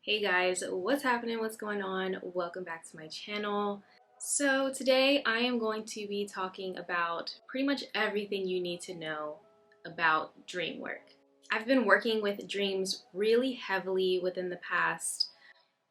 Hey guys, what's happening? What's going on? Welcome back to my channel. So today I am going to be talking about pretty much everything you need to know about dream work. I've been working with dreams really heavily within the past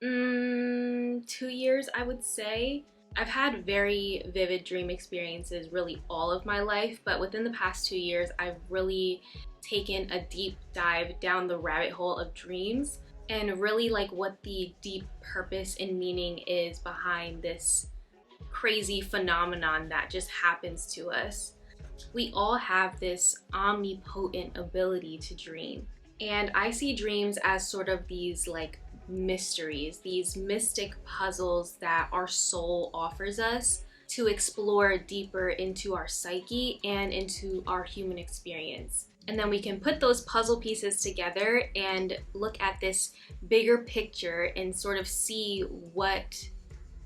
2 years, I would say. I've had very vivid dream experiences really all of my life, but within the past 2 years I've really taken a deep dive down the rabbit hole of dreams and really like what the deep purpose and meaning is behind this crazy phenomenon that just happens to us. We all have this omnipotent ability to dream, and I see dreams as sort of these like mysteries, these mystic puzzles that our soul offers us to explore deeper into our psyche and into our human experience. And then we can put those puzzle pieces together and look at this bigger picture and sort of see what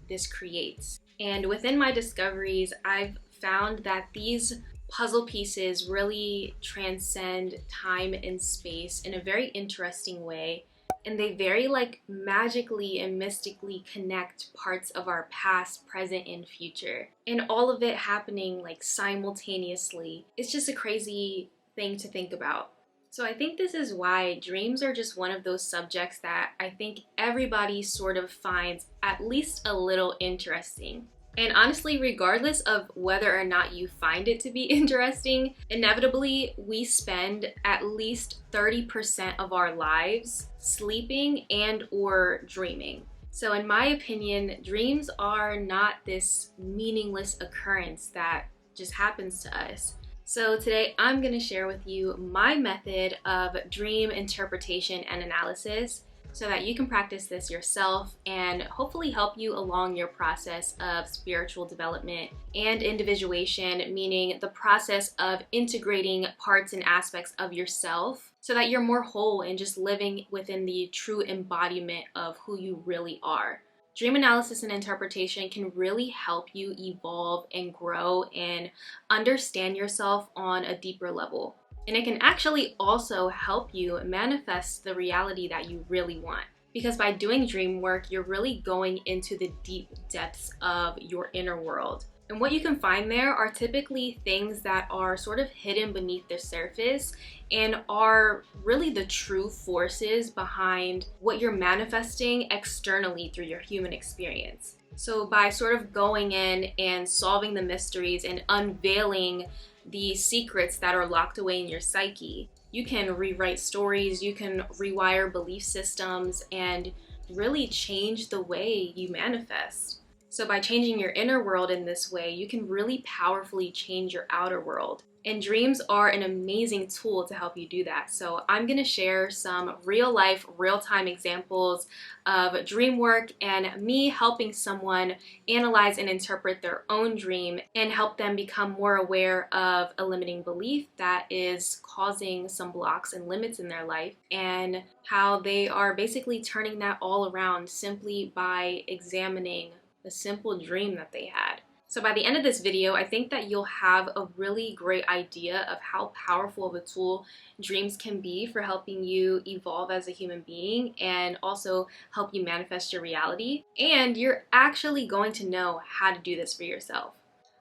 this creates. And within my discoveries, I've found that these puzzle pieces really transcend time and space in a very interesting way. And they very like magically and mystically connect parts of our past, present, and future. And all of it happening like simultaneously. It's just a crazy thing to think about. So I think this is why dreams are just one of those subjects that I think everybody sort of finds at least a little interesting. And honestly, regardless of whether or not you find it to be interesting, inevitably we spend at least 30% of our lives sleeping and or dreaming. So in my opinion, dreams are not this meaningless occurrence that just happens to us. So today I'm going to share with you my method of dream interpretation and analysis so that you can practice this yourself and hopefully help you along your process of spiritual development and individuation, meaning the process of integrating parts and aspects of yourself so that you're more whole and just living within the true embodiment of who you really are. Dream analysis and interpretation can really help you evolve and grow and understand yourself on a deeper level. And it can actually also help you manifest the reality that you really want. Because by doing dream work, you're really going into the deep depths of your inner world. And what you can find there are typically things that are sort of hidden beneath the surface and are really the true forces behind what you're manifesting externally through your human experience. So by sort of going in and solving the mysteries and unveiling the secrets that are locked away in your psyche, you can rewrite stories, you can rewire belief systems, and really change the way you manifest. So by changing your inner world in this way, you can really powerfully change your outer world. And dreams are an amazing tool to help you do that. So I'm going to share some real life, real-time examples of dream work and me helping someone analyze and interpret their own dream and help them become more aware of a limiting belief that is causing some blocks and limits in their life, and how they are basically turning that all around simply by examining a simple dream that they had. So by the end of this video, I think that you'll have a really great idea of how powerful of a tool dreams can be for helping you evolve as a human being and also help you manifest your reality. And you're actually going to know how to do this for yourself.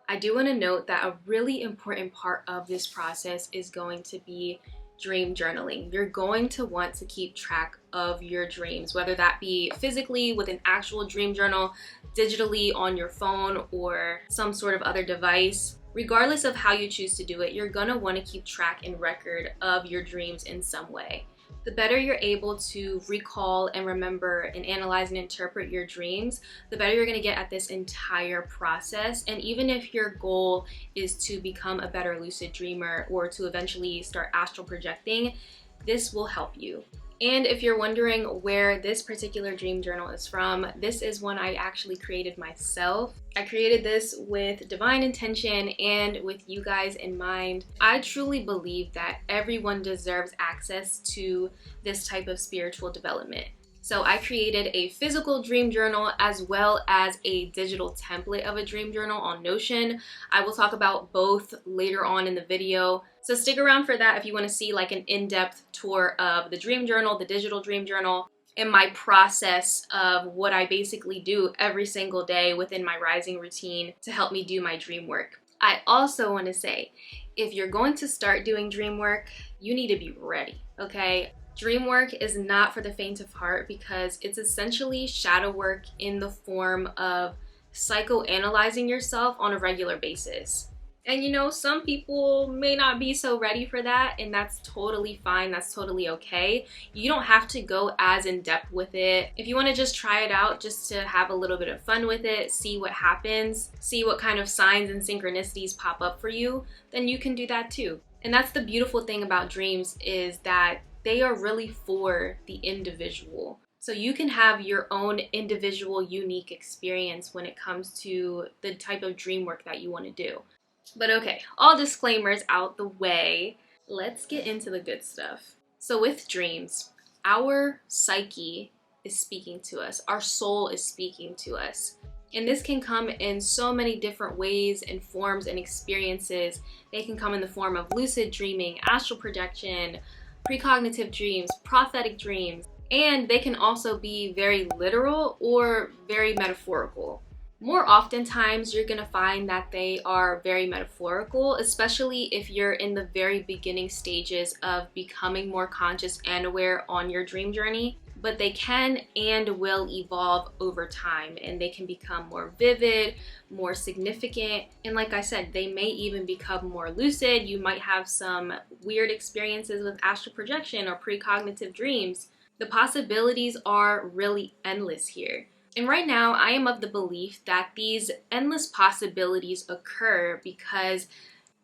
I do want to note that a really important part of this process is going to be dream journaling. You're going to want to keep track of your dreams, whether that be physically with an actual dream journal, digitally on your phone, or some sort of other device. Regardless of how you choose to do it, you're gonna want to keep track and record of your dreams in some way. The better you're able to recall and remember and analyze and interpret your dreams, the better you're going to get at this entire process. And even if your goal is to become a better lucid dreamer or to eventually start astral projecting, this will help you. And if you're wondering where this particular dream journal is from, this is one I actually created myself. I created this with divine intention and with you guys in mind. I truly believe that everyone deserves access to this type of spiritual development. So I created a physical dream journal as well as a digital template of a dream journal on Notion. I will talk about both later on in the video. So stick around for that if you want to see like an in-depth tour of the dream journal, the digital dream journal. and my process of what I basically do every single day within my rising routine to help me do my dream work. I also want to say, if you're going to start doing dream work, you need to be ready, okay? Dream work is not for the faint of heart because it's essentially shadow work in the form of psychoanalyzing yourself on a regular basis. And you know, some people may not be so ready for that, and that's totally fine, that's totally okay. You don't have to go as in depth with it. If you want to just try it out just to have a little bit of fun with it, see what happens, see what kind of signs and synchronicities pop up for you, then you can do that too. And that's the beautiful thing about dreams, is that they are really for the individual. So you can have your own individual unique experience when it comes to the type of dream work that you want to do. But okay, all disclaimers out the way, let's get into the good stuff. So with dreams, our psyche is speaking to us, our soul is speaking to us. And this can come in so many different ways and forms and experiences. They can come in the form of lucid dreaming, astral projection, precognitive dreams, prophetic dreams, and they can also be very literal or very metaphorical. More oftentimes, you're gonna find that they are very metaphorical, especially if you're in the very beginning stages of becoming more conscious and aware on your dream journey. But they can and will evolve over time, and they can become more vivid, more significant, and like I said, they may even become more lucid. You might have some weird experiences with astral projection or precognitive dreams. The possibilities are really endless here. And right now, I am of the belief that these endless possibilities occur because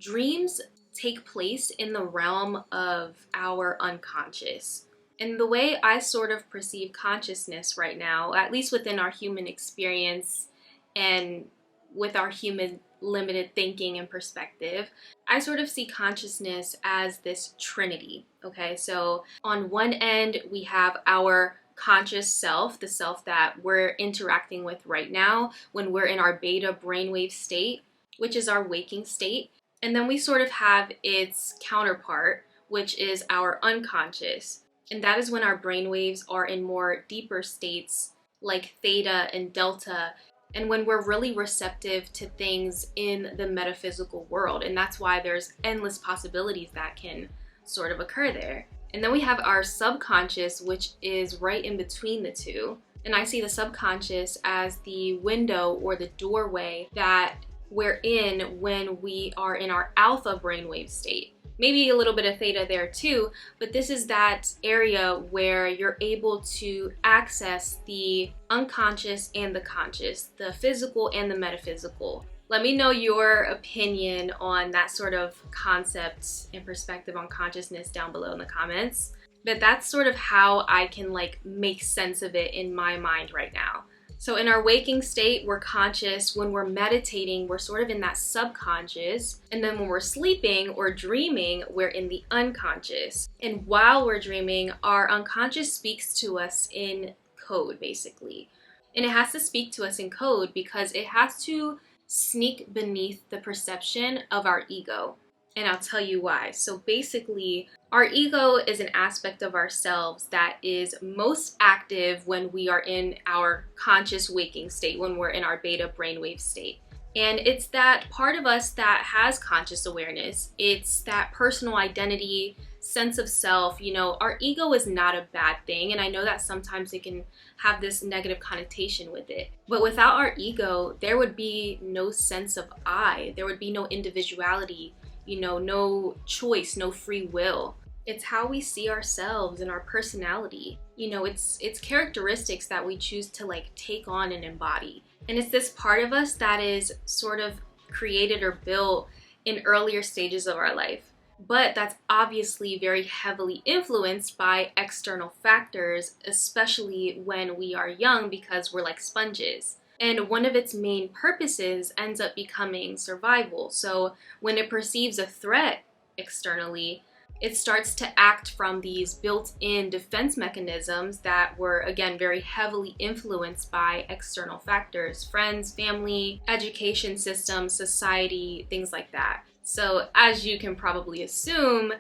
dreams take place in the realm of our unconscious. And the way I sort of perceive consciousness right now, at least within our human experience and with our human limited thinking and perspective, I sort of see consciousness as this trinity, okay? So on one end, we have our conscious self, the self that we're interacting with right now when we're in our beta brainwave state, which is our waking state. And then we sort of have its counterpart, which is our unconscious. And that is when our brainwaves are in more deeper states like theta and delta, and when we're really receptive to things in the metaphysical world. And that's why there's endless possibilities that can sort of occur there. And then we have our subconscious, which is right in between the two. And I see the subconscious as the window or the doorway that we're in when we are in our alpha brainwave state. Maybe a little bit of theta there too, but this is that area where you're able to access the unconscious and the conscious, the physical and the metaphysical. Let me know your opinion on that sort of concept and perspective on consciousness down below in the comments. But that's sort of how I can make sense of it in my mind right now. So in our waking state, we're conscious. When we're meditating, we're sort of in that subconscious. And then when we're sleeping or dreaming, we're in the unconscious. And while we're dreaming, our unconscious speaks to us in code, basically. And it has to speak to us in code because it has to sneak beneath the perception of our ego. And I'll tell you why. So basically, our ego is an aspect of ourselves that is most active when we are in our conscious waking state, when we're in our beta brainwave state. And it's that part of us that has conscious awareness. It's that personal identity, sense of self. You know, our ego is not a bad thing. And I know that sometimes it can have this negative connotation with it. But without our ego, there would be no sense of I. There would be no individuality, you know, no choice, no free will. It's how we see ourselves and our personality. You know, it's characteristics that we choose to take on and embody. And it's this part of us that is sort of created or built in earlier stages of our life. But that's obviously very heavily influenced by external factors, especially when we are young because we're like sponges. And one of its main purposes ends up becoming survival. So when it perceives a threat externally, it starts to act from these built-in defense mechanisms that were, again, very heavily influenced by external factors, friends, family, education system, society, things like that. So as you can probably assume,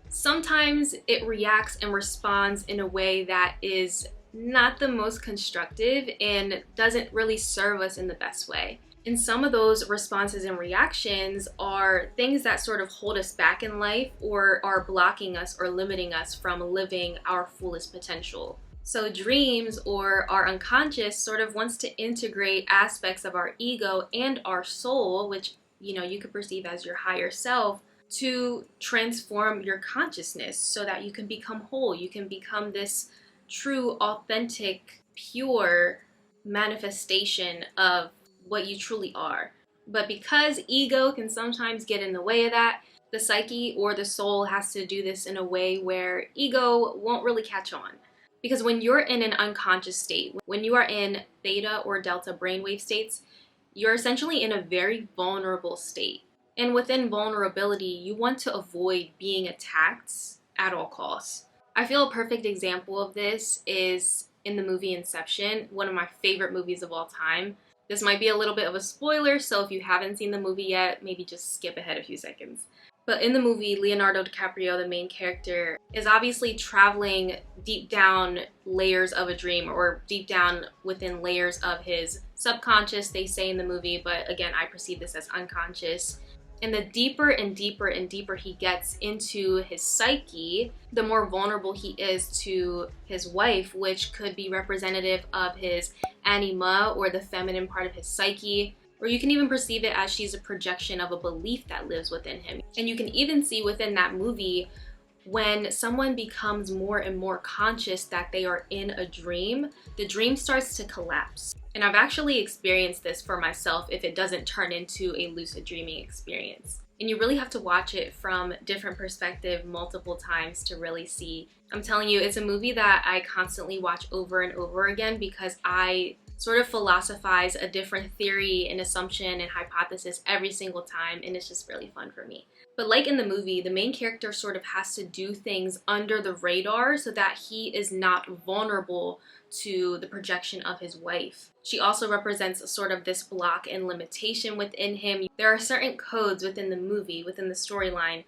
sometimes it reacts and responds in a way that is not the most constructive and doesn't really serve us in the best way. And some of those responses and reactions are things that sort of hold us back in life or are blocking us or limiting us from living our fullest potential. So dreams, or our unconscious, sort of wants to integrate aspects of our ego and our soul, which you could perceive as your higher self, to transform your consciousness so that you can become whole. You can become this true, authentic, pure manifestation of what you truly are. But because ego can sometimes get in the way of that, the psyche or the soul has to do this in a way where ego won't really catch on. Because when you're in an unconscious state, when you are in theta or delta brainwave states, you're essentially in a very vulnerable state. And within vulnerability, you want to avoid being attacked at all costs. I feel a perfect example of this is in the movie Inception, one of my favorite movies of all time. This might be a little bit of a spoiler, so if you haven't seen the movie yet, maybe just skip ahead a few seconds. But in the movie, Leonardo DiCaprio, the main character, is obviously traveling deep down layers of a dream, or deep down within layers of his subconscious, they say in the movie, but again, I perceive this as unconscious. And the deeper and deeper and deeper he gets into his psyche, the more vulnerable he is to his wife, which could be representative of his anima, or the feminine part of his psyche. Or you can even perceive it as she's a projection of a belief that lives within him. And you can even see within that movie, when someone becomes more and more conscious that they are in a dream, the dream starts to collapse. And I've actually experienced this for myself if it doesn't turn into a lucid dreaming experience. And you really have to watch it from different perspective multiple times to really see. I'm telling you, it's a movie that I constantly watch over and over again because I sort of philosophize a different theory and assumption and hypothesis every single time, and it's just really fun for me. But like in the movie, the main character sort of has to do things under the radar so that he is not vulnerable to the projection of his wife. She also represents sort of this block and limitation within him. There are certain codes within the movie, within the storyline,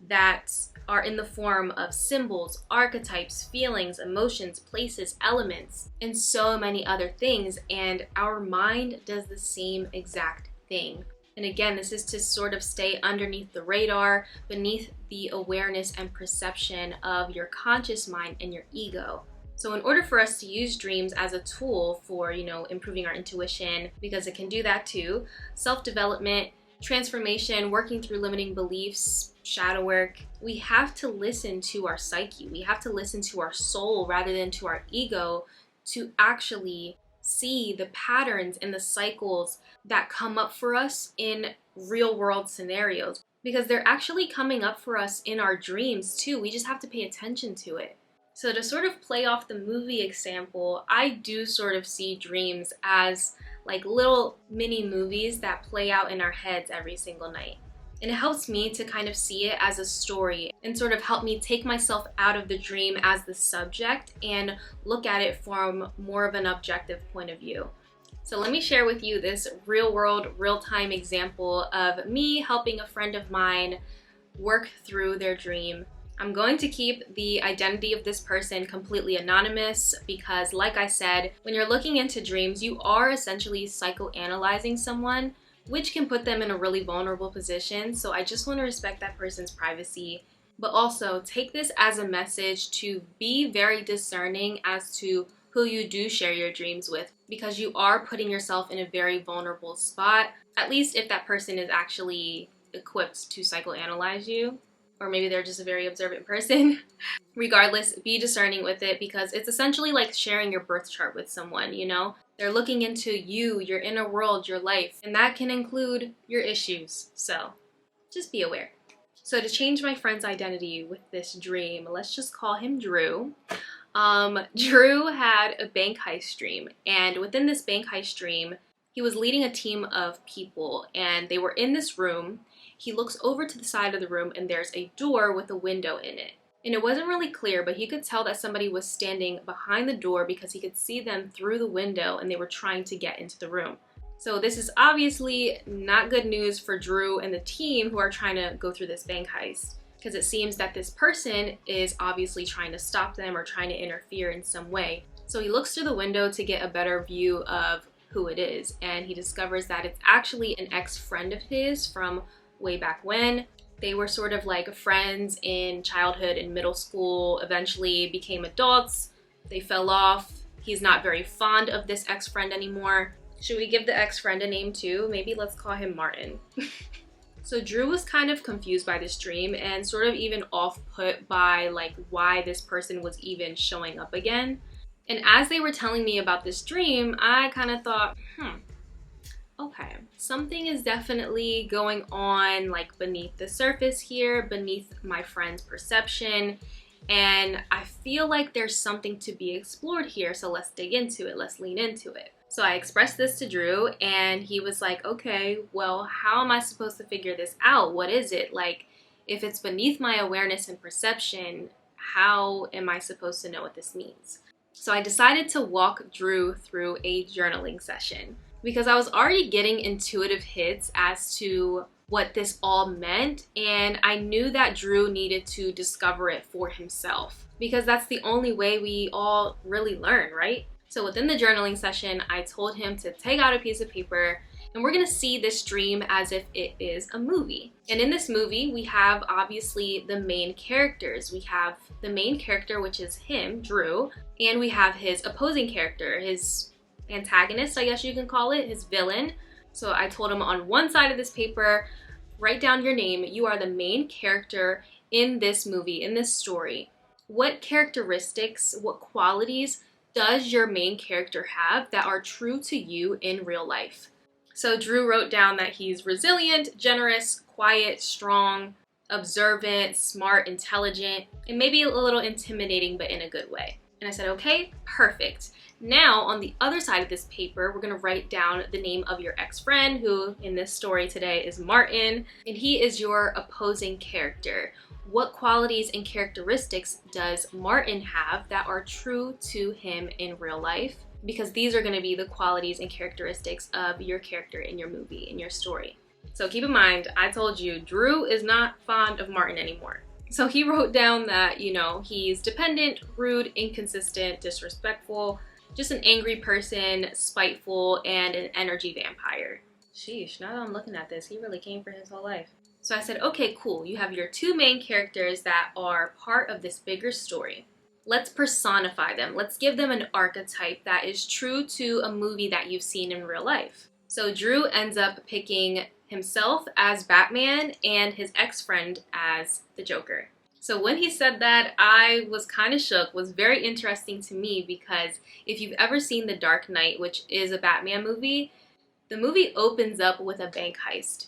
that are in the form of symbols, archetypes, feelings, emotions, places, elements, and so many other things, and our mind does the same exact thing. And again, this is to sort of stay underneath the radar, beneath the awareness and perception of your conscious mind and your ego. So in order for us to use dreams as a tool for, improving our intuition, because it can do that too, self-development, transformation, working through limiting beliefs, shadow work, we have to listen to our psyche. We have to listen to our soul rather than to our ego to actually see the patterns and the cycles that come up for us in real world scenarios, because they're actually coming up for us in our dreams too. We just have to pay attention to it. So to sort of play off the movie example, I do sort of see dreams as like little mini movies that play out in our heads every single night. And it helps me to kind of see it as a story and sort of help me take myself out of the dream as the subject and look at it from more of an objective point of view. So let me share with you this real world, real-time example of me helping a friend of mine work through their dream. I'm going to keep the identity of this person completely anonymous because, like I said, when you're looking into dreams, you are essentially psychoanalyzing someone, which can put them in a really vulnerable position. So I just want to respect that person's privacy, but also take this as a message to be very discerning as to who you do share your dreams with, because you are putting yourself in a very vulnerable spot, at least if that person is actually equipped to psychoanalyze you. Or maybe they're just a very observant person. Regardless, be discerning with it because it's essentially like sharing your birth chart with someone, They're looking into you, your inner world, your life, and that can include your issues. So just be aware. So to change my friend's identity with this dream, let's just call him Drew. Drew had a bank heist dream, and within this bank heist dream, he was leading a team of people, and they were in this room. He looks over to the side of the room and there's a door with a window in it. And it wasn't really clear, but he could tell that somebody was standing behind the door because he could see them through the window and they were trying to get into the room. So this is obviously not good news for Drew and the team who are trying to go through this bank heist, because it seems that this person is obviously trying to stop them or trying to interfere in some way. So he looks through the window to get a better view of who it is, and he discovers that it's actually an ex-friend of his from way back when. They were sort of like friends in childhood and middle school, eventually became adults, they fell off. He's not very fond of this ex-friend anymore. Should we give the ex-friend a name too? Maybe let's call him Martin. So Drew was kind of confused by this dream and sort of even off-put by like why this person was even showing up again. And as they were telling me about this dream, I kind of thought, okay, something is definitely going on like beneath the surface here, beneath my friend's perception. And I feel like there's something to be explored here. So let's dig into it. Let's lean into it. So I expressed this to Drew and he was like, okay, well, how am I supposed to figure this out? What is it? Like, if it's beneath my awareness and perception, how am I supposed to know what this means? So I decided to walk Drew through a journaling session because I was already getting intuitive hits as to what this all meant, and I knew that Drew needed to discover it for himself because that's the only way we all really learn, right? So within the journaling session, I told him to take out a piece of paper and we're gonna see this dream as if it is a movie. And in this movie, we have obviously the main characters. We have the main character, which is him, Drew, and we have his opposing character, his antagonist, I guess you can call it, his villain. So I told him on one side of this paper, write down your name. You are the main character in this movie, in this story. What characteristics, what qualities does your main character have that are true to you in real life? So Drew wrote down that he's resilient, generous, quiet, strong, observant, smart, intelligent, and maybe a little intimidating, but in a good way. And I said, okay, perfect. Now, on the other side of this paper, we're gonna write down the name of your ex-friend, who in this story today is Martin, and he is your opposing character. What qualities and characteristics does Martin have that are true to him in real life? Because these are gonna be the qualities and characteristics of your character in your movie, in your story. So keep in mind, I told you, Drew is not fond of Martin anymore. So he wrote down that, you know, he's dependent, rude, inconsistent, disrespectful, just an angry person, spiteful, and an energy vampire. Sheesh, now that I'm looking at this, he really came for his whole life. So I said, okay, cool. You have your two main characters that are part of this bigger story. Let's personify them. Let's give them an archetype that is true to a movie that you've seen in real life. So Drew ends up picking himself as Batman and his ex-friend as the Joker. So when he said that, I was kind of shook. It was very interesting to me because if you've ever seen The Dark Knight, which is a Batman movie, the movie opens up with a bank heist.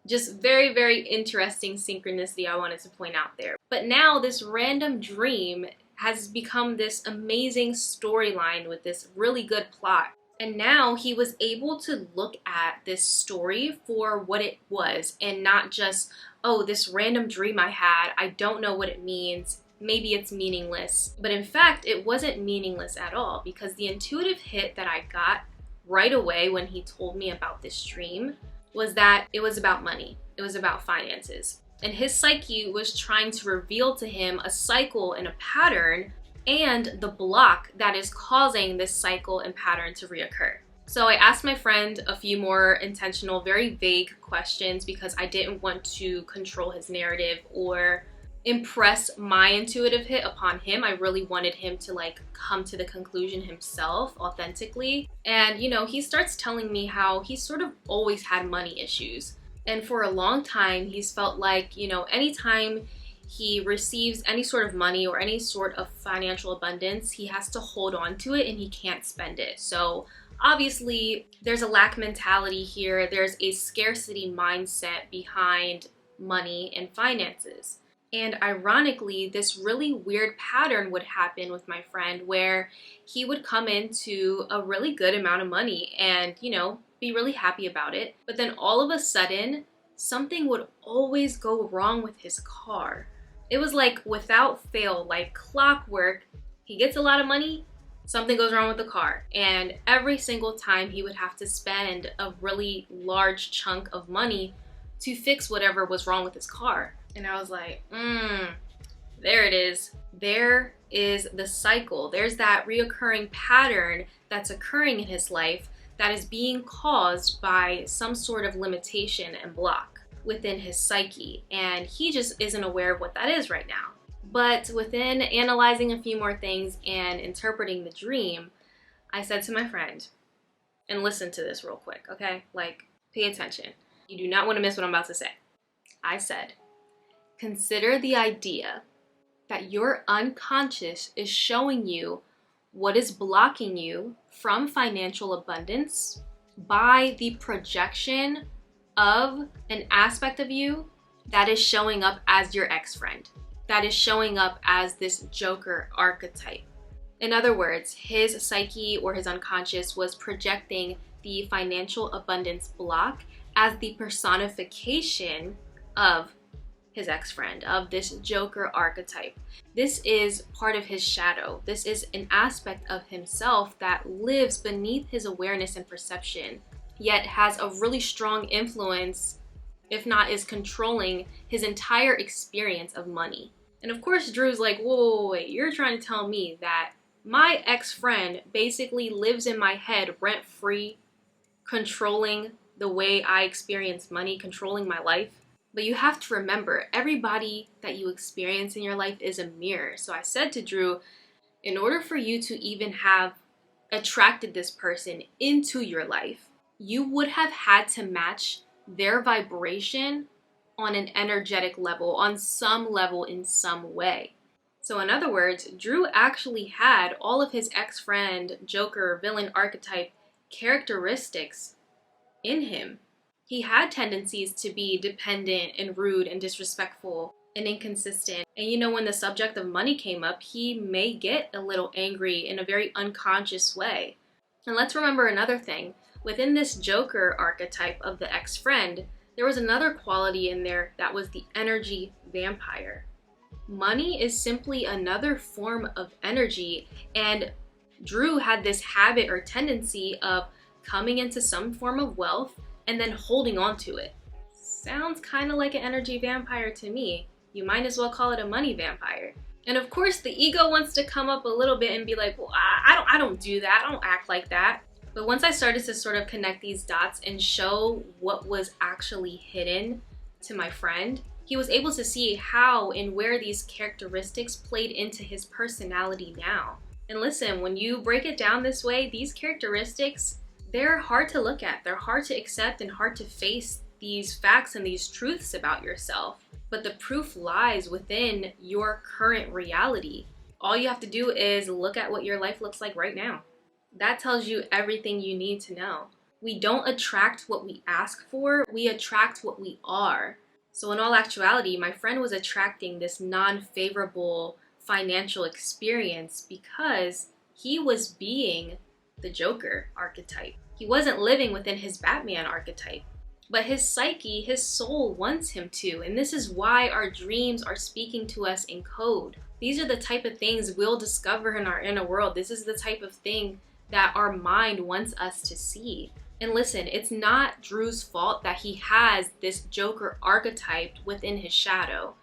Just very, very interesting synchronicity I wanted to point out there. But now this random dream has become this amazing storyline with this really good plot. And now he was able to look at this story for what it was and not just, oh, this random dream I had, I don't know what it means, maybe it's meaningless. But in fact, it wasn't meaningless at all because the intuitive hit that I got right away when he told me about this dream was that it was about money. It was about finances. And his psyche was trying to reveal to him a cycle and a pattern and the block that is causing this cycle and pattern to reoccur. So I asked my friend a few more intentional, very vague questions because I didn't want to control his narrative or impress my intuitive hit upon him. I really wanted him to like come to the conclusion himself authentically. And you know, he starts telling me how he sort of always had money issues. And for a long time, he's felt like, you know, anytime he receives any sort of money or any sort of financial abundance, he has to hold on to it and he can't spend it. So obviously there's a lack mentality here. There's a scarcity mindset behind money and finances. And ironically, this really weird pattern would happen with my friend where he would come into a really good amount of money and, you know, be really happy about it. But then all of a sudden, something would always go wrong with his car. It was like without fail, like clockwork. He gets a lot of money, something goes wrong with the car. And every single time he would have to spend a really large chunk of money to fix whatever was wrong with his car. And I was like, there it is. There is the cycle. There's that reoccurring pattern that's occurring in his life that is being caused by some sort of limitation and block within his psyche, and he just isn't aware of what that is right now. But within analyzing a few more things and interpreting the dream, I said to my friend, and listen to this real quick, okay? Like, pay attention. You do not want to miss what I'm about to say. I said, consider the idea that your unconscious is showing you what is blocking you from financial abundance by the projection of an aspect of you that is showing up as your ex-friend, that is showing up as this Joker archetype. In other words, his psyche or his unconscious was projecting the financial abundance block as the personification of his ex-friend, of this Joker archetype. This is part of his shadow. This is an aspect of himself that lives beneath his awareness and perception, yet has a really strong influence, if not is controlling his entire experience of money. And of course, Drew's like, whoa, wait, you're trying to tell me that my ex-friend basically lives in my head rent-free, controlling the way I experience money, controlling my life? But you have to remember, everybody that you experience in your life is a mirror. So I said to Drew, in order for you to even have attracted this person into your life, you would have had to match their vibration on an energetic level, on some level, in some way. So in other words, Drew actually had all of his ex-friend, Joker, villain archetype characteristics in him. He had tendencies to be dependent and rude and disrespectful and inconsistent. And you know, when the subject of money came up, he may get a little angry in a very unconscious way. And let's remember another thing. Within this Joker archetype of the ex-friend, there was another quality in there that was the energy vampire. Money is simply another form of energy, and Drew had this habit or tendency of coming into some form of wealth and then holding on to it. Sounds kind of like an energy vampire to me. You might as well call it a money vampire. And of course, the ego wants to come up a little bit and be like, well, I don't do that. I don't act like that. But once I started to sort of connect these dots and show what was actually hidden to my friend, he was able to see how and where these characteristics played into his personality now. And listen, when you break it down this way, these characteristics, they're hard to look at. They're hard to accept and hard to face these facts and these truths about yourself. But the proof lies within your current reality. All you have to do is look at what your life looks like right now. That tells you everything you need to know. We don't attract what we ask for, we attract what we are. So in all actuality, my friend was attracting this non-favorable financial experience because he was being the Joker archetype. He wasn't living within his Batman archetype. But his psyche, his soul wants him to, and this is why our dreams are speaking to us in code. These are the type of things we'll discover in our inner world. This is the type of thing that our mind wants us to see. And listen, it's not Drew's fault that he has this Joker archetype within his shadow.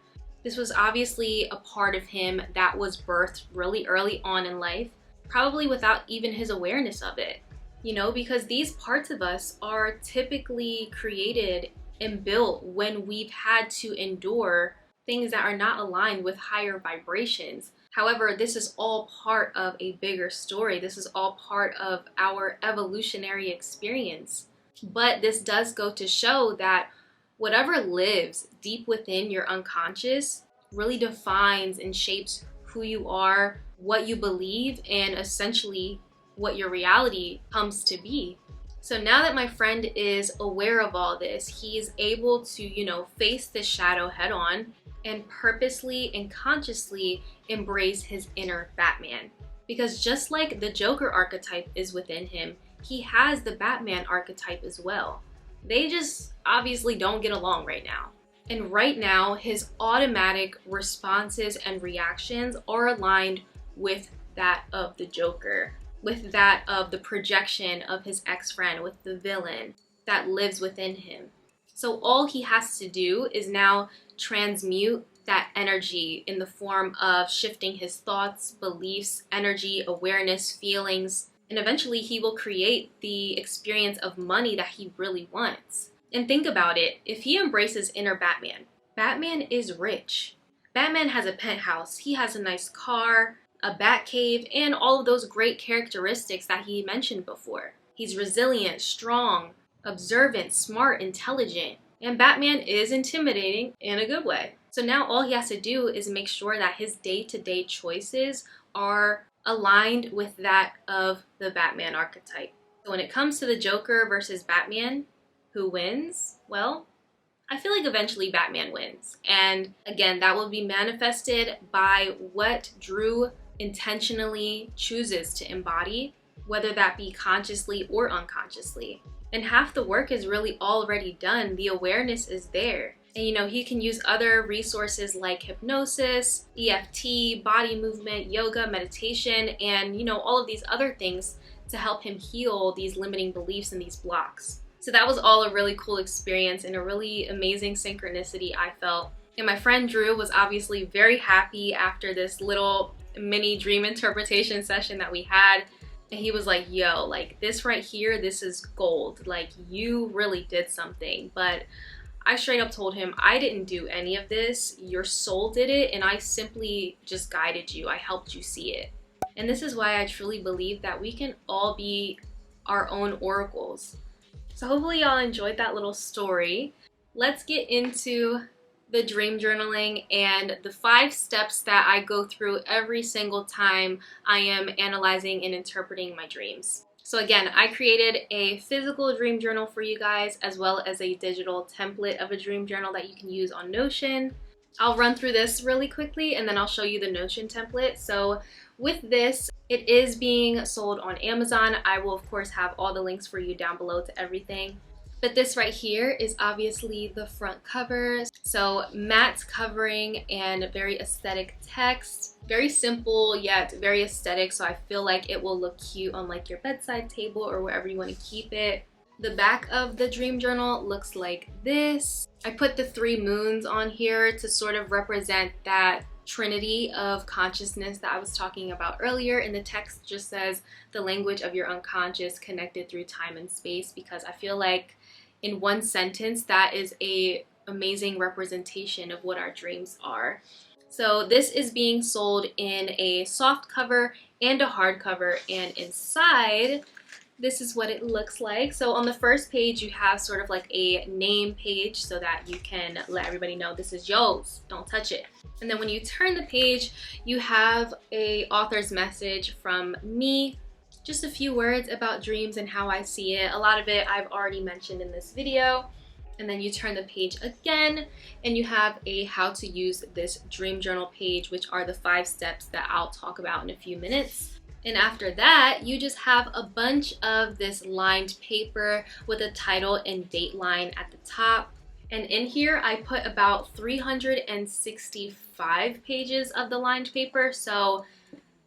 This was obviously a part of him that was birthed really early on in life, probably without even his awareness of it. You know, because these parts of us are typically created and built when we've had to endure things that are not aligned with higher vibrations. However, this is all part of a bigger story. This is all part of our evolutionary experience. But this does go to show that whatever lives deep within your unconscious really defines and shapes who you are, what you believe, and essentially what your reality comes to be. So now that my friend is aware of all this, he is able to, face this shadow head on and purposely and consciously embrace his inner Batman. Because just like the Joker archetype is within him, he has the Batman archetype as well. They just obviously don't get along right now. And right now, his automatic responses and reactions are aligned with that of the Joker, with that of the projection of his ex-friend, with the villain that lives within him. So all he has to do is now transmute that energy in the form of shifting his thoughts, beliefs, energy, awareness, feelings, and eventually he will create the experience of money that he really wants. And think about it, if he embraces inner Batman, Batman is rich. Batman has a penthouse, he has a nice car, a bat cave, and all of those great characteristics that he mentioned before. He's resilient, strong, observant, smart, intelligent, and Batman is intimidating in a good way. So now all he has to do is make sure that his day-to-day choices are aligned with that of the Batman archetype. So when it comes to the Joker versus Batman, who wins? Well, I feel like eventually Batman wins. And again, that will be manifested by what Drew intentionally chooses to embody, whether that be consciously or unconsciously. And half the work is really already done. The awareness is there. And he can use other resources like hypnosis, EFT, body movement, yoga, meditation, and all of these other things to help him heal these limiting beliefs and these blocks. So that was all a really cool experience and a really amazing synchronicity I felt. And my friend Drew was obviously very happy after this little mini dream interpretation session that we had. And he was like, yo, like this right here, this is gold. Like you really did something. But I straight up told him, I didn't do any of this. Your soul did it, and I simply just guided you. I helped you see it. And this is why I truly believe that we can all be our own oracles. So hopefully y'all enjoyed that little story. Let's get into the dream journaling and the 5 steps that I go through every single time I am analyzing and interpreting my dreams. So again, I created a physical dream journal for you guys, as well as a digital template of a dream journal that you can use on Notion. I'll run through this really quickly and then I'll show you the Notion template. So with this, it is being sold on Amazon. I will of course have all the links for you down below to everything. But this right here is obviously the front cover. So matte covering and very aesthetic text. Very simple yet very aesthetic, so I feel like it will look cute on like your bedside table or wherever you want to keep it. The back of the dream journal looks like this. I put the 3 moons on here to sort of represent that trinity of consciousness that I was talking about earlier, and the text just says the language of your unconscious connected through time and space, because I feel like in one sentence that is a amazing representation of what our dreams are. So this is being sold in a soft cover and a hard cover, and inside this is what it looks like. So on the first page you have sort of like a name page so that you can let everybody know this is yours, don't touch it. And then when you turn the page, you have a author's message from me. Just a few words about dreams and how I see it. A lot of it I've already mentioned in this video. And then you turn the page again and you have a how to use this dream journal page, which are the 5 steps that I'll talk about in a few minutes. And after that, you just have a bunch of this lined paper with a title and date line at the top. And in here, I put about 365 pages of the lined paper. So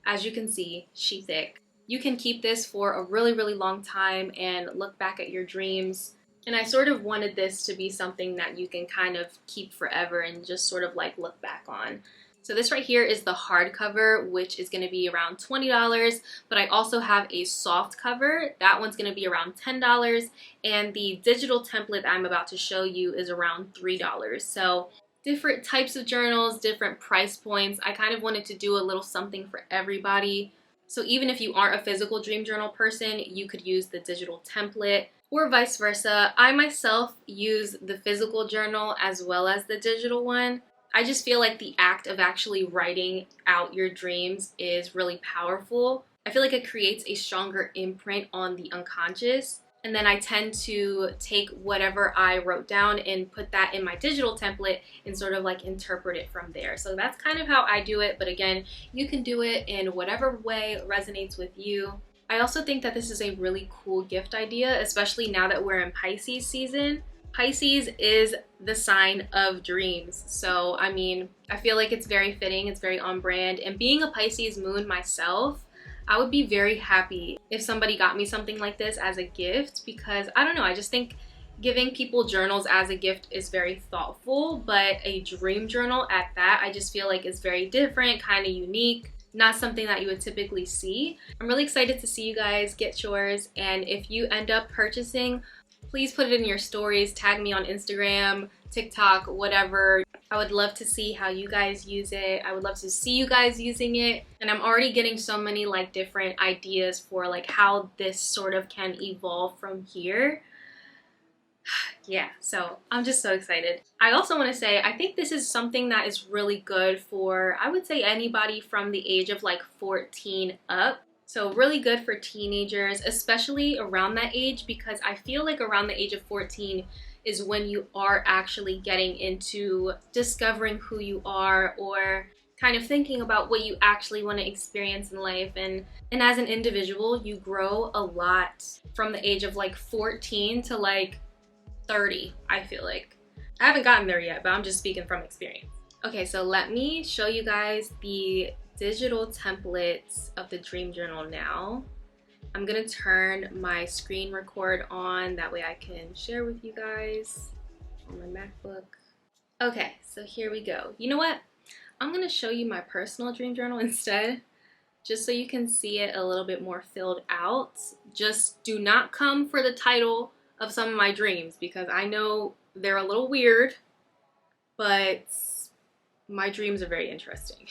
as you can see, she thick. You can keep this for a really, really long time and look back at your dreams. And I sort of wanted this to be something that you can kind of keep forever and just sort of like look back on. So this right here is the hardcover, which is going to be around $20, but I also have a soft cover. That one's going to be around $10, and the digital template that I'm about to show you is around $3. So different types of journals, different price points. I kind of wanted to do a little something for everybody. So even if you aren't a physical dream journal person, you could use the digital template, or vice versa. I myself use the physical journal as well as the digital one. I just feel like the act of actually writing out your dreams is really powerful. I feel like it creates a stronger imprint on the unconscious. And then I tend to take whatever I wrote down and put that in my digital template and sort of like interpret it from there. So that's kind of how I do it. But again, you can do it in whatever way resonates with you. I also think that this is a really cool gift idea, especially now that we're in Pisces season. Pisces is the sign of dreams. So, I mean, I feel like it's very fitting, it's very on brand. And being a Pisces moon myself, I would be very happy if somebody got me something like this as a gift, because I don't know, I just think Giving people journals as a gift is very thoughtful, but a dream journal at that, I just feel like is very different, kind of unique, not something that you would typically see. I'm really excited to see you guys get yours, and if you end up purchasing, please put it in your stories, tag me on Instagram, TikTok, whatever. I would love to see how you guys use it. I would love to see you guys using it. And I'm already getting so many like different ideas for like how this sort of can evolve from here. Yeah, so I'm just so excited. I also want to say, I think this is something that is really good for, I would say, anybody from the age of like 14 up. So really good for teenagers, especially around that age, because I feel like around the age of 14 is when you are actually getting into discovering who you are, or kind of thinking about what you actually want to experience in life. And as an individual, you grow a lot from the age of like 14 to like 30, I feel like. I haven't gotten there yet, but I'm just speaking from experience. Okay, so let me show you guys the digital templates of the dream journal now. I'm gonna turn my screen record on, that way I can share with you guys on my MacBook. Okay, so here we go. You know what? I'm gonna show you my personal dream journal instead, just so you can see it a little bit more filled out. Just do not come for the title of some of my dreams, because I know they're a little weird, but my dreams are very interesting,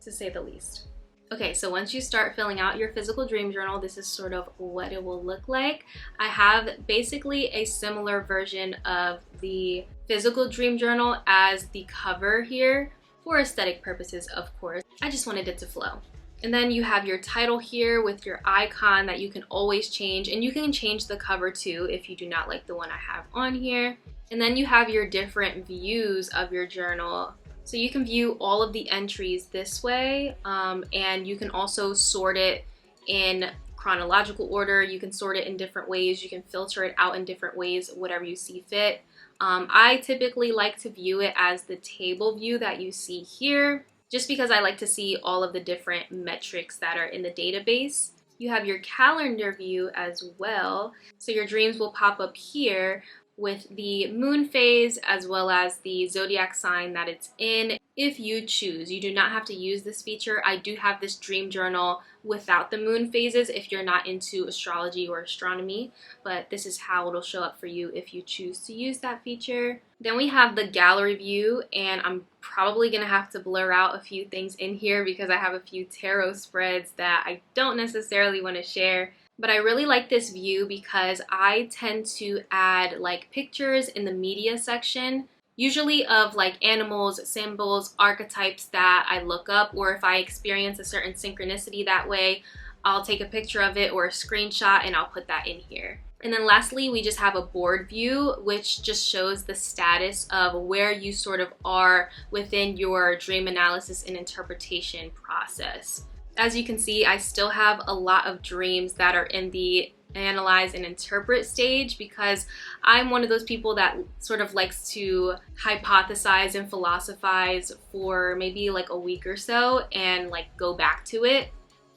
to say the least. Okay, so once you start filling out your physical dream journal, this is sort of what it will look like. I have basically a similar version of the physical dream journal as the cover here, for aesthetic purposes, of course. I just wanted it to flow. And then you have your title here with your icon that you can always change, and you can change the cover too if you do not like the one I have on here. And then you have your different views of your journal. So you can view all of the entries this way, and you can also sort it in chronological order. You can sort it in different ways. You can filter it out in different ways, whatever you see fit. I typically like to view it as the table view that you see here, just because I like to see all of the different metrics that are in the database. You have your calendar view as well. So your dreams will pop up here with the moon phase as well as the zodiac sign that it's in, if you choose. You do not have to use this feature. I do have this dream journal without the moon phases if you're not into astrology or astronomy, but this is how it'll show up for you if you choose to use that feature. Then we have the gallery view, and I'm probably gonna have to blur out a few things in here because I have a few tarot spreads that I don't necessarily want to share. But I really like this view because I tend to add like pictures in the media section, usually of like animals, symbols, archetypes that I look up, or if I experience a certain synchronicity that way, I'll take a picture of it or a screenshot and I'll put that in here. And then lastly, we just have a board view, which just shows the status of where you sort of are within your dream analysis and interpretation process. As you can see, I still have a lot of dreams that are in the analyze and interpret stage, because I'm one of those people that sort of likes to hypothesize and philosophize for maybe like a week or so and like go back to it.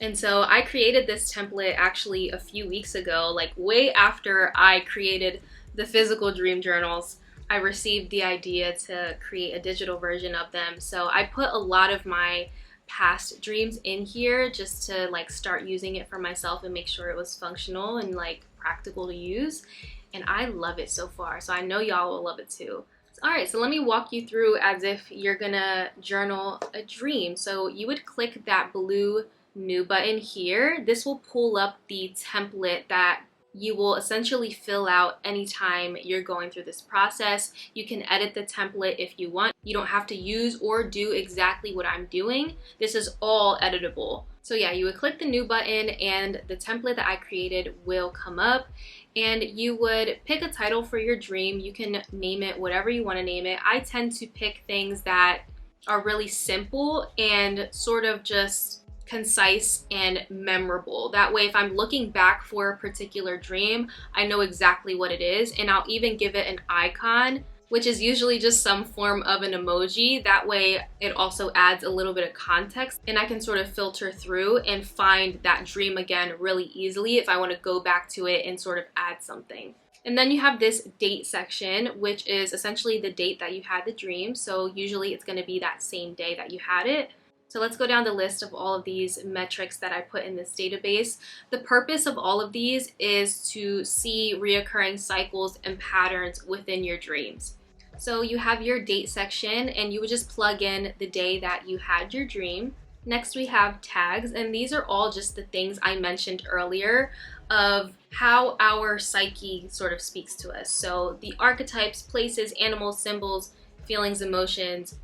And so I created this template actually a few weeks ago, like way after I created the physical dream journals. I received the idea to create a digital version of them. So I put a lot of my past dreams in here just to like start using it for myself and make sure it was functional and like practical to use, and I love it so far, so I know y'all will love it too. Alright, so let me walk you through as if you're gonna journal a dream. So you would click that blue new button here. This will pull up the template that you will essentially fill out anytime you're going through this process. You can edit the template if you want. You don't have to use or do exactly what I'm doing. This is all editable. So yeah, you would click the new button and the template that I created will come up, and you would pick a title for your dream. You can name it whatever you want to name it. I tend to pick things that are really simple and sort of just concise and memorable. That way, if I'm looking back for a particular dream, I know exactly what it is, and I'll even give it an icon, which is usually just some form of an emoji. That way, it also adds a little bit of context, and I can sort of filter through and find that dream again really easily if I want to go back to it and sort of add something. And then you have this date section, which is essentially the date that you had the dream. So usually it's going to be that same day that you had it. So let's go down the list of all of these metrics that I put in this database. The purpose of all of these is to see reoccurring cycles and patterns within your dreams. So you have your date section, and you would just plug in the day that you had your dream. Next we have tags, and these are all just the things I mentioned earlier of how our psyche sort of speaks to us. So the archetypes, places, animals, symbols, feelings, emotions,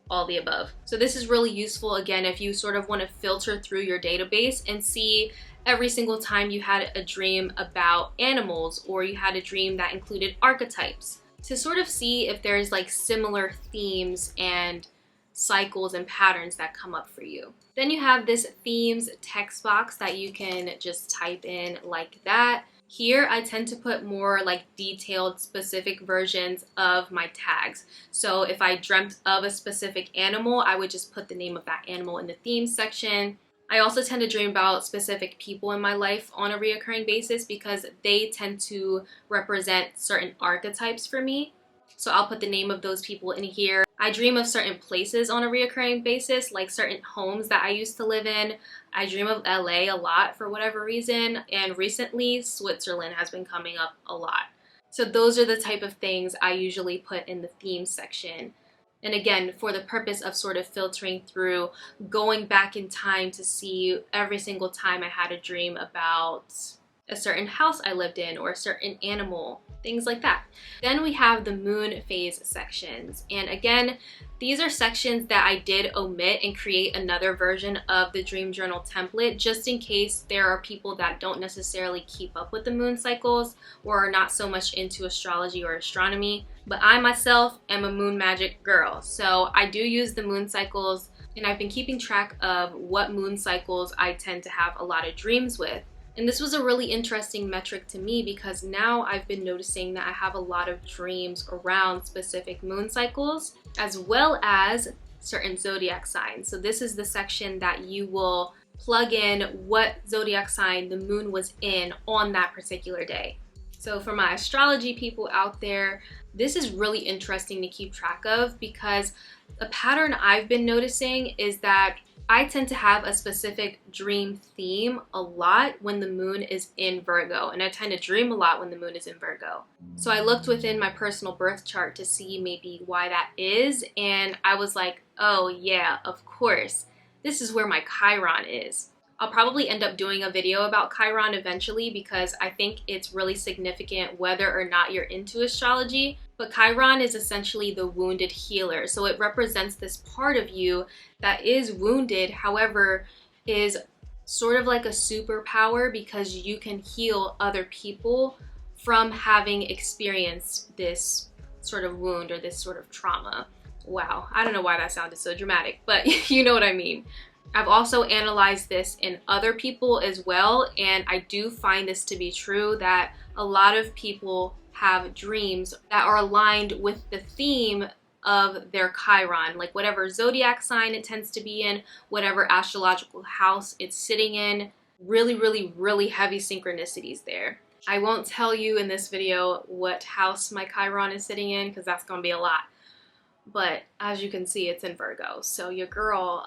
all the above. So this is really useful, again, if you sort of want to filter through your database and see every single time you had a dream about animals, or you had a dream that included archetypes, to sort of see if there's like similar themes and cycles and patterns that come up for you. Then you have this themes text box that you can just type in like that. Here I tend to put more like detailed specific versions of my tags. So if I dreamt of a specific animal, I would just put the name of that animal in the themes section. I also tend to dream about specific people in my life on a reoccurring basis because they tend to represent certain archetypes for me. So I'll put the name of those people in here. I dream of certain places on a reoccurring basis, like certain homes that I used to live in. I dream of LA a lot for whatever reason, and recently Switzerland has been coming up a lot. So those are the type of things I usually put in the theme section. And again, for the purpose of sort of filtering through, going back in time to see every single time I had a dream about a certain house I lived in or a certain animal, things like that. Then we have the moon phase sections. And again, these are sections that I did omit and create another version of the dream journal template, just in case there are people that don't necessarily keep up with the moon cycles or are not so much into astrology or astronomy. But I myself am a moon magic girl, so I do use the moon cycles, and I've been keeping track of what moon cycles I tend to have a lot of dreams with. And this was a really interesting metric to me because now I've been noticing that I have a lot of dreams around specific moon cycles as well as certain zodiac signs. So this is the section that you will plug in what zodiac sign the moon was in on that particular day. So for my astrology people out there, this is really interesting to keep track of because a pattern I've been noticing is that I tend to have a specific dream theme a lot when the moon is in Virgo, and I tend to dream a lot when the moon is in Virgo. So I looked within my personal birth chart to see maybe why that is, and I was like, oh yeah, of course, this is where my Chiron is. I'll probably end up doing a video about Chiron eventually because I think it's really significant whether or not you're into astrology. But Chiron is essentially the wounded healer. So it represents this part of you that is wounded, however, is sort of like a superpower because you can heal other people from having experienced this sort of wound or this sort of trauma. Wow, I don't know why that sounded so dramatic, but you know what I mean. I've also analyzed this in other people as well, and I do find this to be true that a lot of people have dreams that are aligned with the theme of their Chiron, like whatever zodiac sign it tends to be in, whatever astrological house it's sitting in. Really, really, really heavy synchronicities there. I won't tell you in this video what house my Chiron is sitting in because that's gonna be a lot. But as you can see, it's in Virgo. So your girl,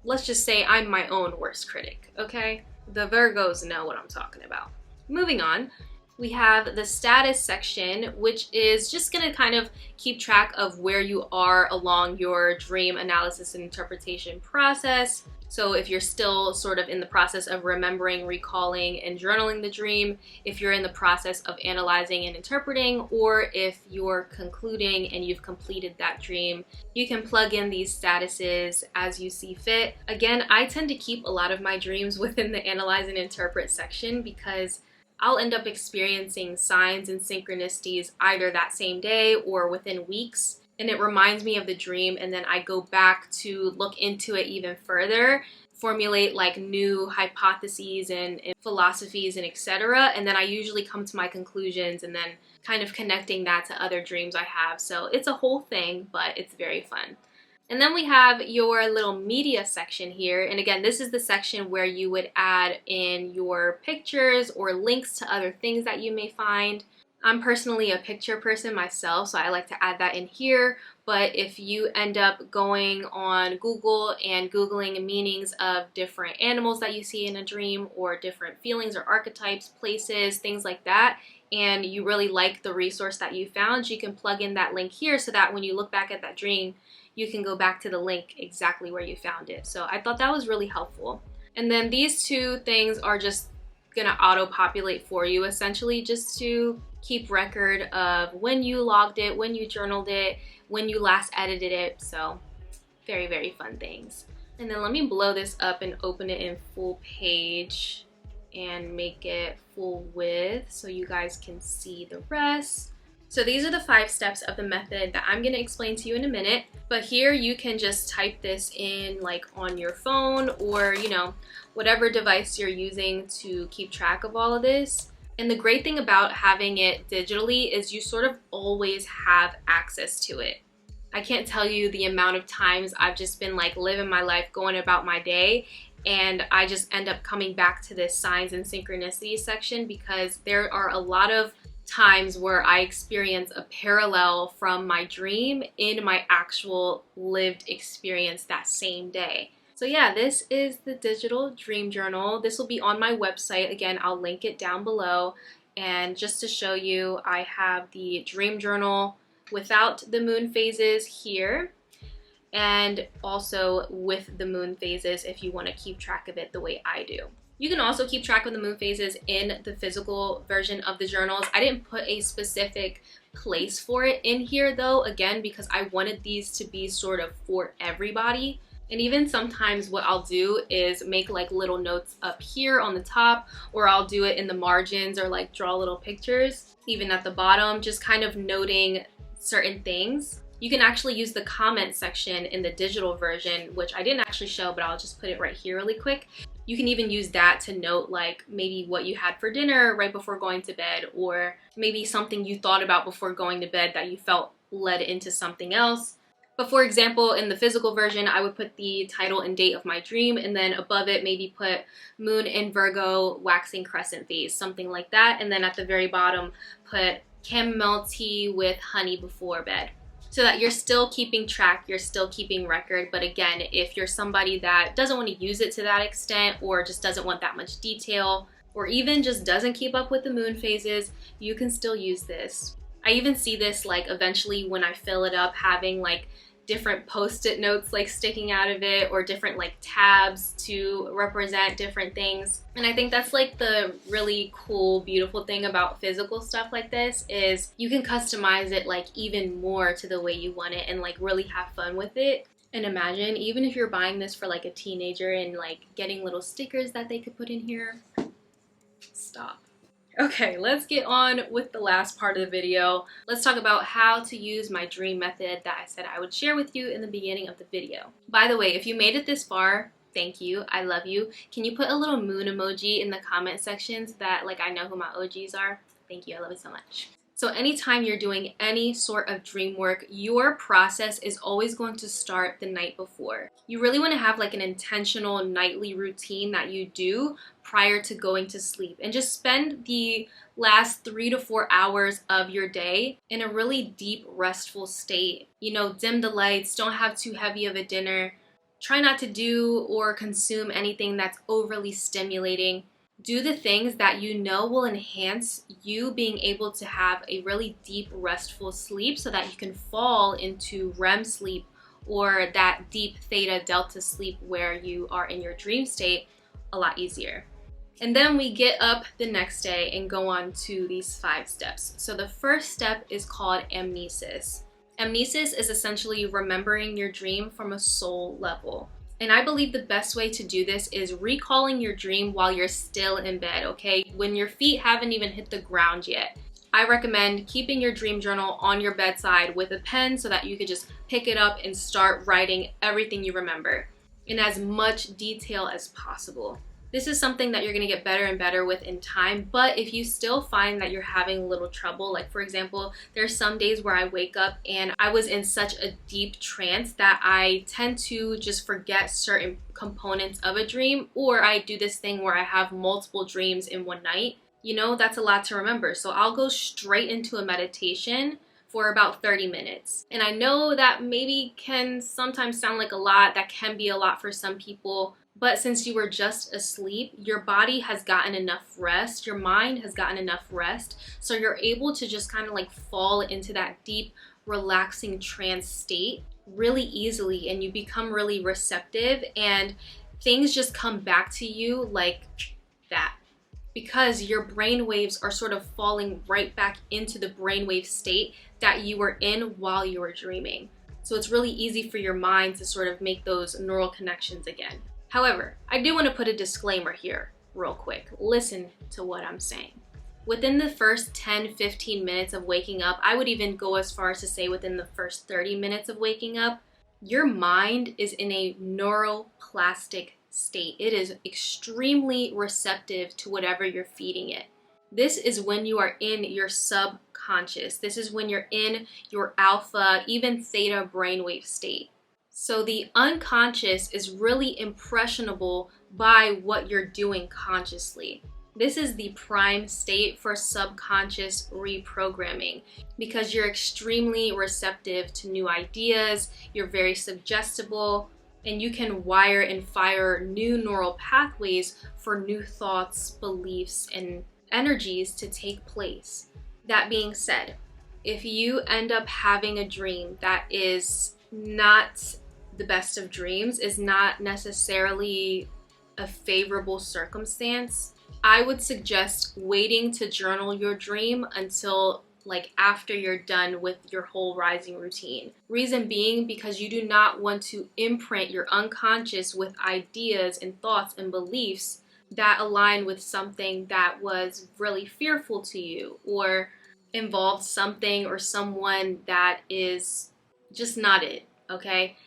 let's just say I'm my own worst critic, okay? The Virgos know what I'm talking about. Moving on, we have the status section, which is just gonna kind of keep track of where you are along your dream analysis and interpretation process. So if you're still sort of in the process of remembering, recalling, and journaling the dream, if you're in the process of analyzing and interpreting, or if you're concluding and you've completed that dream, you can plug in these statuses as you see fit. Again, I tend to keep a lot of my dreams within the analyze and interpret section because I'll end up experiencing signs and synchronicities either that same day or within weeks. And it reminds me of the dream, and then I go back to look into it even further, formulate like new hypotheses and philosophies and etc. And then I usually come to my conclusions and then kind of connecting that to other dreams I have. So it's a whole thing, but it's very fun. And then we have your little media section here. And again, this is the section where you would add in your pictures or links to other things that you may find. I'm personally a picture person myself, so I like to add that in here. But if you end up going on Google and Googling meanings of different animals that you see in a dream, or different feelings or archetypes, places, things like that, and you really like the resource that you found, you can plug in that link here so that when you look back at that dream, you can go back to the link exactly where you found it. So I thought that was really helpful. And then these two things are just gonna auto-populate for you, essentially, just to keep record of when you logged it, when you journaled it, when you last edited it. So very, very fun things. And then let me blow this up and open it in full page and make it full width so you guys can see the rest. So these are the 5 steps of the method that I'm gonna explain to you in a minute, but here you can just type this in like on your phone or, you know, whatever device you're using to keep track of all of this. And the great thing about having it digitally is you sort of always have access to it. I can't tell you the amount of times I've just been like living my life, going about my day, and I just end up coming back to this signs and synchronicities section because there are a lot of times where I experience a parallel from my dream in my actual lived experience that same day. So yeah, this is the digital dream journal. This will be on my website. Again, I'll link it down below. And just to show you, I have the dream journal without the moon phases here, and also with the moon phases if you want to keep track of it the way I do. You can also keep track of the moon phases in the physical version of the journals. I didn't put a specific place for it in here though, again, because I wanted these to be sort of for everybody. And even sometimes what I'll do is make like little notes up here on the top, or I'll do it in the margins or like draw little pictures, even at the bottom, just kind of noting certain things. You can actually use the comment section in the digital version, which I didn't actually show, but I'll just put it right here really quick. You can even use that to note like maybe what you had for dinner right before going to bed, or maybe something you thought about before going to bed that you felt led into something else. But for example, in the physical version, I would put the title and date of my dream, and then above it maybe put Moon in Virgo, waxing crescent phase, something like that. And then at the very bottom, put chamomile tea with honey before bed. So that you're still keeping track, you're still keeping record. But again, if you're somebody that doesn't want to use it to that extent, or just doesn't want that much detail, or even just doesn't keep up with the moon phases, you can still use this. I even see this like eventually when I fill it up, having like different post-it notes like sticking out of it, or different like tabs to represent different things. And I think that's like the really cool, beautiful thing about physical stuff like this, is you can customize it like even more to the way you want it and like really have fun with it. And imagine, even if you're buying this for like a teenager and like getting little stickers that they could put in here. Stop. Okay, let's get on with the last part of the video. Let's talk about how to use my dream method that I said I would share with you in the beginning of the video. By the way, if you made it this far, thank you, I love you. Can you put a little moon emoji in the comment sections that like I know who my OGs are? Thank you, I love it so much. So anytime you're doing any sort of dream work, your process is always going to start the night before. You really want to have like an intentional nightly routine that you do prior to going to sleep, and just spend the last 3 to 4 hours of your day in a really deep, restful state. You know, dim the lights, don't have too heavy of a dinner, try not to do or consume anything that's overly stimulating. Do the things that you know will enhance you being able to have a really deep, restful sleep so that you can fall into REM sleep, or that deep theta delta sleep where you are in your dream state, a lot easier. And then we get up the next day and go on to these 5 steps. So the first step is called amnesis. Amnesis is essentially remembering your dream from a soul level. And I believe the best way to do this is recalling your dream while you're still in bed, okay? When your feet haven't even hit the ground yet. I recommend keeping your dream journal on your bedside with a pen so that you could just pick it up and start writing everything you remember in as much detail as possible. This is something that you're going to get better and better with in time, but if you still find that you're having a little trouble, like for example, there's some days where I wake up and I was in such a deep trance that I tend to just forget certain components of a dream, or I do this thing where I have multiple dreams in one night. You know, that's a lot to remember. So I'll go straight into a meditation for about 30 minutes. And I know that maybe can sometimes sound like a lot, that can be a lot for some people, but since you were just asleep, your body has gotten enough rest, your mind has gotten enough rest, so you're able to just kind of like fall into that deep, relaxing trance state really easily, and you become really receptive and things just come back to you like that. Because your brain waves are sort of falling right back into the brainwave state that you were in while you were dreaming. So it's really easy for your mind to sort of make those neural connections again. However, I do want to put a disclaimer here real quick. Listen to what I'm saying. Within the first 10-15 minutes of waking up, I would even go as far as to say within the first 30 minutes of waking up, your mind is in a neuroplastic state. It is extremely receptive to whatever you're feeding it. This is when you are in your subconscious. This is when you're in your alpha, even theta brainwave state. So the unconscious is really impressionable by what you're doing consciously. This is the prime state for subconscious reprogramming because you're extremely receptive to new ideas, you're very suggestible, and you can wire and fire new neural pathways for new thoughts, beliefs, and energies to take place. That being said, if you end up having a dream that is not the best of dreams, is not necessarily a favorable circumstance, I would suggest waiting to journal your dream until like after you're done with your whole rising routine. Reason being because you do not want to imprint your unconscious with ideas and thoughts and beliefs that align with something that was really fearful to you or involved something or someone that is just not it, okay?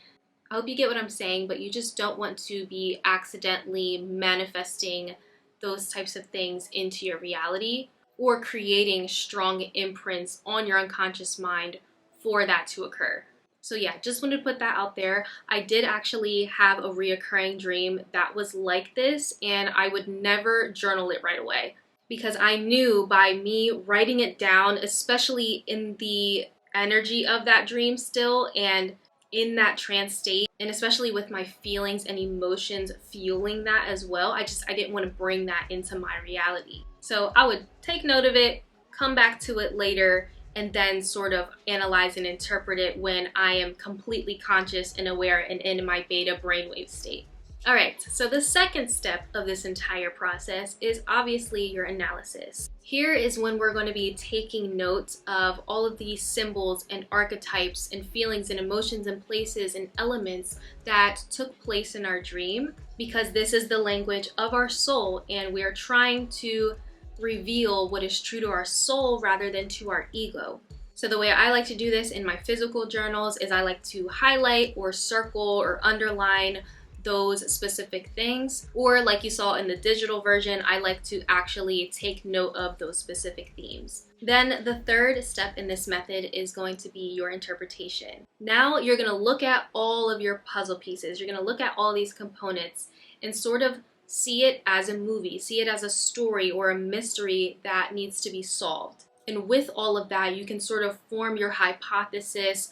I hope you get what I'm saying, but you just don't want to be accidentally manifesting those types of things into your reality or creating strong imprints on your unconscious mind for that to occur. So yeah, just wanted to put that out there. I did actually have a reoccurring dream that was like this, and I would never journal it right away because I knew by me writing it down, especially in the energy of that dream still and in that trance state, and especially with my feelings and emotions fueling that as well, I didn't want to bring that into my reality. So I would take note of it, come back to it later, and then sort of analyze and interpret it when I am completely conscious and aware and in my beta brainwave state. All right, so the second step of this entire process is obviously your analysis. Here is when we're going to be taking note of all of these symbols and archetypes and feelings and emotions and places and elements that took place in our dream, because this is the language of our soul and we are trying to reveal what is true to our soul rather than to our ego. So the way I like to do this in my physical journals is I like to highlight or circle or underline those specific things, or like you saw in the digital version, I like to actually take note of those specific themes. Then the third step in this method is going to be your interpretation. Now you're going to look at all of your puzzle pieces, you're going to look at all these components and sort of see it as a movie, see it as a story or a mystery that needs to be solved. And with all of that, you can sort of form your hypothesis,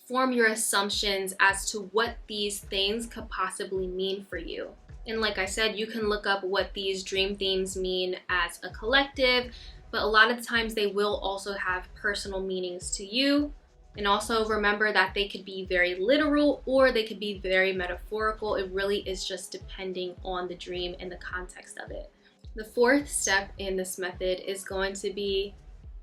form your assumptions as to what these things could possibly mean for you. And like I said, you can look up what these dream themes mean as a collective, but a lot of times they will also have personal meanings to you. And also remember that they could be very literal or they could be very metaphorical. It really is just depending on the dream and the context of it. The fourth step in this method is going to be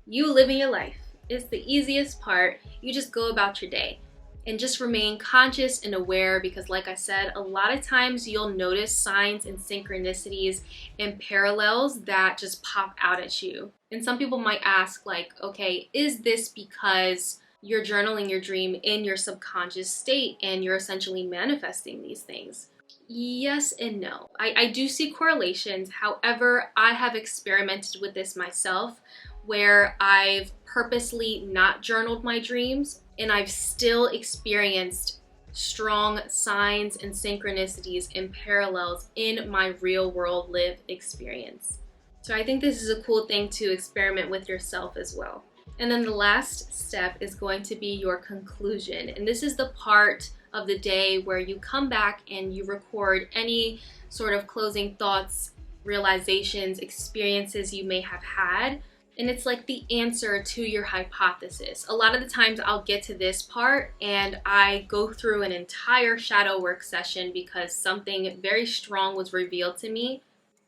you living your life. It's the easiest part. You just go about your day and just remain conscious and aware, because like I said, a lot of times you'll notice signs and synchronicities and parallels that just pop out at you. And some people might ask like, okay, is this because you're journaling your dream in your subconscious state and you're essentially manifesting these things? Yes and no. I do see correlations. However, I have experimented with this myself where I've purposely not journaled my dreams and I've still experienced strong signs and synchronicities and parallels in my real world lived experience. So I think this is a cool thing to experiment with yourself as well. And then the last step is going to be your conclusion. And this is the part of the day where you come back and you record any sort of closing thoughts, realizations, experiences you may have had. And it's like the answer to your hypothesis. A lot of the times I'll get to this part and I go through an entire shadow work session because something very strong was revealed to me.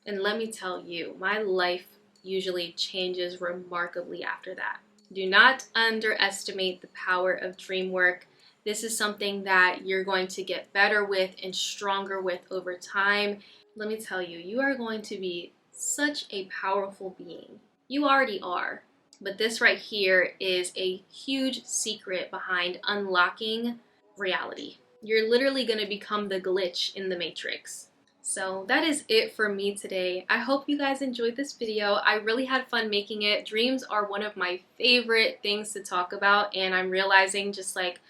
And let me tell you, my life usually changes remarkably after that. Do not underestimate the power of dream work. This is something that you're going to get better with and stronger with over time. Let me tell you, you are going to be such a powerful being. You already are. But this right here is a huge secret behind unlocking reality. You're literally going to become the glitch in the matrix. So that is it for me today. I hope you guys enjoyed this video. I really had fun making it. Dreams are one of my favorite things to talk about, and I'm realizing just like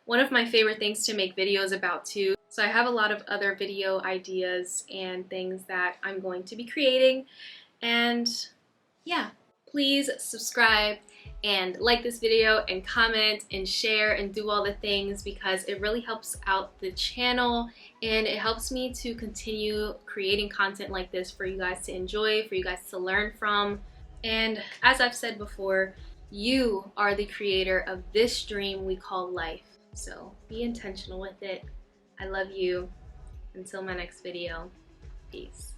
one of my favorite things to make videos about too. So I have a lot of other video ideas and things that I'm going to be creating. And yeah, please subscribe and like this video and comment and share and do all the things because it really helps out the channel and it helps me to continue creating content like this for you guys to enjoy, for you guys to learn from. And as I've said before, you are the creator of this dream we call life. So be intentional with it. I love you. Until my next video, peace.